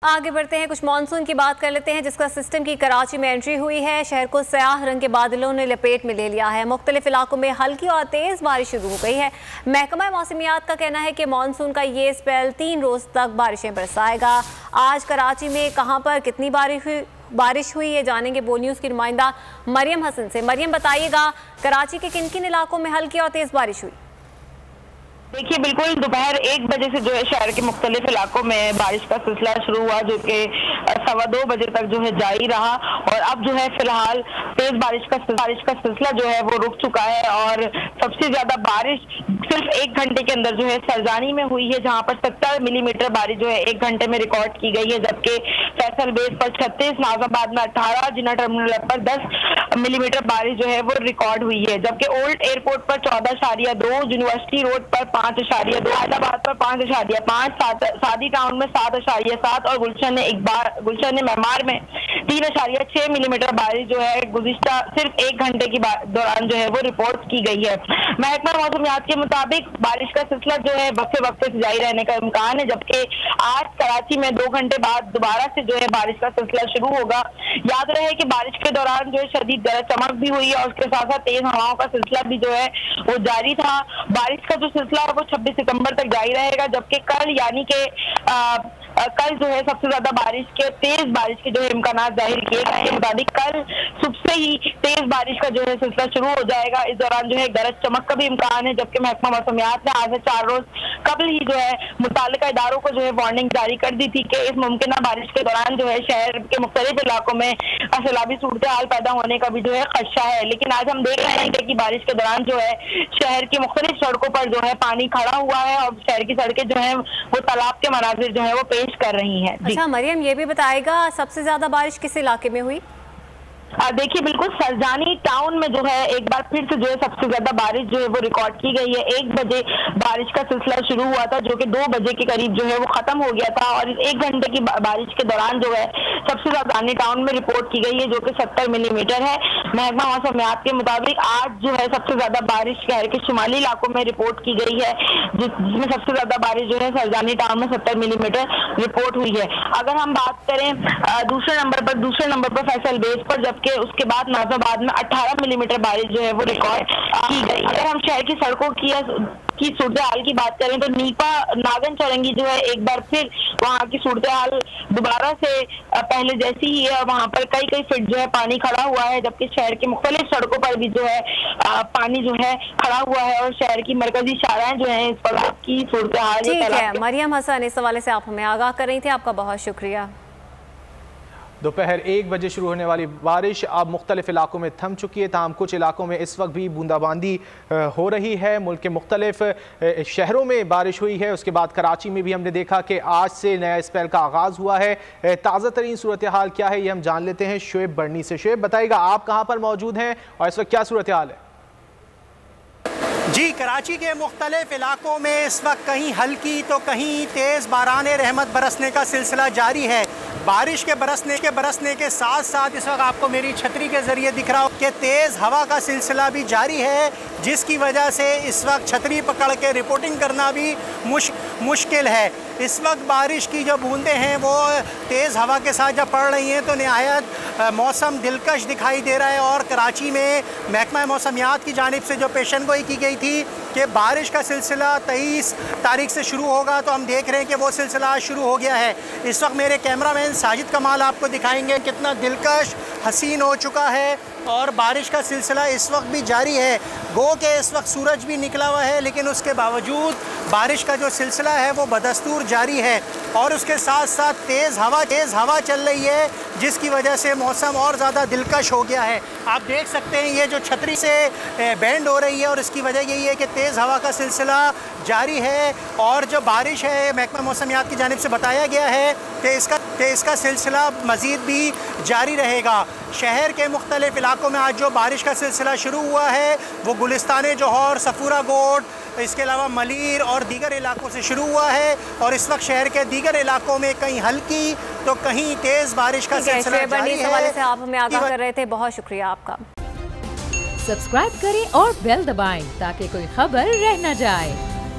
आगे बढ़ते हैं, कुछ मानसून की बात कर लेते हैं जिसका सिस्टम की कराची में एंट्री हुई है। शहर को स्याह रंग के बादलों ने लपेट में ले लिया है। मुख्तलिफ इलाकों में हल्की और तेज बारिश शुरू हो गई है। महकमा मौसमियात का कहना है कि मानसून का ये स्पेल 3 रोज तक बारिशें बरसाएगा। आज कराची में कहां पर कितनी बारिश हुई ये जानेंगे बोल न्यूज़ की नुमाइंदा मरियम हसन से। मरियम, बताइएगा कराची के किन किन इलाकों में हल्की और तेज बारिश हुई? देखिए, बिल्कुल दोपहर 1 बजे से जो है शहर के मुख्तलिफ इलाकों में बारिश का सिलसिला शुरू हुआ, जो कि 2:15 बजे तक जो है जारी रहा। और अब जो है फिलहाल तेज बारिश का सिलसिला जो है वो रुक चुका है। और सबसे ज्यादा बारिश सिर्फ 1 घंटे के अंदर जो है सरजानी में हुई है, जहां पर 70 मिलीमीटर बारिश जो है 1 घंटे में रिकॉर्ड की गई है। जबकि फैसल बेस पर 36, नाजाबाद में 18, जिन्ना टर्मिनल पर 10 मिलीमीटर बारिश जो है वो रिकॉर्ड हुई है। जबकि ओल्ड एयरपोर्ट पर 14.2, यूनिवर्सिटी रोड पर 5.2, हैदराबाद पर 5.5, सादी टाउन में 7.7 और गुलशन मेहमार में 3.6 मिलीमीटर बारिश जो है गुज़िश्ता सिर्फ 1 घंटे के दौरान जो है वो रिपोर्ट की गई है। महकमा मौसमियात के मुताबिक बारिश का सिलसिला जो है वक्त से जारी रहने का इम्कान है। जबकि आज कराची में 2 घंटे बाद दोबारा से जो है बारिश का सिलसिला शुरू होगा। याद रहे कि बारिश के दौरान जो है शदीद गरज चमक भी हुई है और उसके साथ साथ तेज हवाओं का सिलसिला भी जो है वो जारी था। बारिश का जो सिलसिला है वो 26 सितंबर तक जारी रहेगा। जबकि कल यानी कि कल जो है सबसे ज्यादा तेज बारिश के जो है इम्कान जाहिर किए गए हैं। मुताबिक कल सुबह से ही तेज बारिश का जो है सिलसिला शुरू हो जाएगा। इस दौरान जो है गरज चमक का भी इम्कान है। जबकि महकमा मौसमियात ने आज से 4 रोज कबल ही जो है मुताल्लिका इदारों को जो है वार्निंग जारी कर दी थी कि इस मुमकिन बारिश के दौरान जो है शहर के मुख्तलिफ इलाकों में सैलाबी सूरत हाल पैदा होने का भी जो है खदशा है। लेकिन आज हम देख रहे हैं कि बारिश के दौरान जो है शहर की मुख्तलिफ सड़कों पर जो है पानी खड़ा हुआ है और शहर की सड़कें जो है वो तालाब के मनाजिर जो है वो पेश कर रही हैं। अच्छा मरियम, ये भी बताएगा सबसे ज्यादा बारिश किस इलाके में हुई? देखिए, बिल्कुल सरजानी टाउन में जो है एक बार फिर से जो है सबसे ज्यादा बारिश जो है वो रिकॉर्ड की गई है। 1 बजे बारिश का सिलसिला शुरू हुआ था, जो कि 2 बजे के करीब जो है वो खत्म हो गया था। और 1 घंटे की बारिश के दौरान जो है सबसे ज्यादा सरजानी टाउन में रिपोर्ट की गई है, जो कि 70 मिलीमीटर है। महकमा मौसमियात के मुताबिक आज जो है सबसे ज्यादा बारिश शहर के शुमाली इलाकों में रिपोर्ट की गई है, जिसमें सबसे ज्यादा बारिश जो है सरजानी टाउन में 70 मिलीमीटर रिपोर्ट हुई है। अगर हम बात करें दूसरे नंबर पर फैसल बेस पर, जबकि उसके बाद नाजाबाद में 18 मिलीमीटर बारिश जो है वो रिकॉर्ड की गई। अगर हम शहर की सड़कों की सूरत हाल की बात करें तो नीपा नागन चौरंगी जो है एक बार फिर वहाँ की सूरत हाल दोबारा से पहले जैसी ही है। वहाँ पर कई फीट जो है पानी खड़ा हुआ है। जबकि शहर की मुख्तलिफ सड़कों पर भी जो है पानी जो है खड़ा हुआ है और शहर की मरकजी शाराएं जो है इस पर की सूरत हाल। ठीक है मरियम हसन, इस हवाले से आप हमें आगाह कर रही थी, आपका बहुत शुक्रिया। दोपहर 1 बजे शुरू होने वाली बारिश अब मुख्तलिफ इलाकों में थम चुकी है, ताहम कुछ इलाकों में इस वक्त भी बूंदाबांदी हो रही है। मुल्क के मुख्तलिफ शहरों में बारिश हुई है। उसके बाद कराची में भी हमने देखा कि आज से नया स्पेल का आगाज़ हुआ है। ताज़ा तरीन सूरत हाल क्या है ये हम जान लेते हैं शुएब बर्नी से। शुएब, बताइएगा आप कहाँ पर मौजूद हैं और इस वक्त क्या सूरत हाल है? जी, कराची के मुख्तलिफ इलाकों में इस वक्त कहीं हल्की तो कहीं तेज़ बारान रहमत बरसने का सिलसिला जारी है। बारिश के बरसने के साथ साथ इस वक्त आपको मेरी छतरी के ज़रिए दिख रहा हो कि तेज़ हवा का सिलसिला भी जारी है, जिसकी वजह से इस वक्त छतरी पकड़ के रिपोर्टिंग करना भी मुश्किल है। इस वक्त बारिश की जो बूंदें हैं वो तेज़ हवा के साथ जब पड़ रही हैं तो नहायत मौसम दिलकश दिखाई दे रहा है। और कराची में महकमा मौसमियात की जानिब से जो पेशन गोई की गई थी कि बारिश का सिलसिला 23 तारीख से शुरू होगा, तो हम देख रहे हैं कि वो सिलसिला शुरू हो गया है। इस वक्त मेरे कैमरामैन साजिद कमाल आपको दिखाएंगे कितना दिलकश हसीन हो चुका है और बारिश का सिलसिला इस वक्त भी जारी है। गो के इस वक्त सूरज भी निकला हुआ है, लेकिन उसके बावजूद बारिश का जो सिलसिला है वो बदस्तूर जारी है। और उसके साथ साथ तेज़ हवा चल रही है, जिसकी वजह से मौसम और ज़्यादा दिलकश हो गया है। आप देख सकते हैं ये जो छतरी से बैंड हो रही है और इसकी वजह यही है कि तेज़ हवा का सिलसिला जारी है। और जो बारिश है महकमा मौसमियात की जानिब से बताया गया है कि इसका सिलसिला मज़ीद भी जारी रहेगा। शहर के मुख्तलिफ इलाकों में आज जो बारिश का सिलसिला शुरू हुआ है वो गुलिस्तान जोहर, सफूरा गोड, इसके अलावा मलीर और दीगर इलाकों से शुरू हुआ है। और इस वक्त शहर के दीगर इलाकों में कहीं हल्की तो कहीं तेज़ बारिश का सिलसिला जारी है। इस हवाले से आप हमें आगाह कर रहे थे, बहुत शुक्रिया आपका। सब्सक्राइब करें और बेल दबाएं ताकि कोई खबर रह न जाए।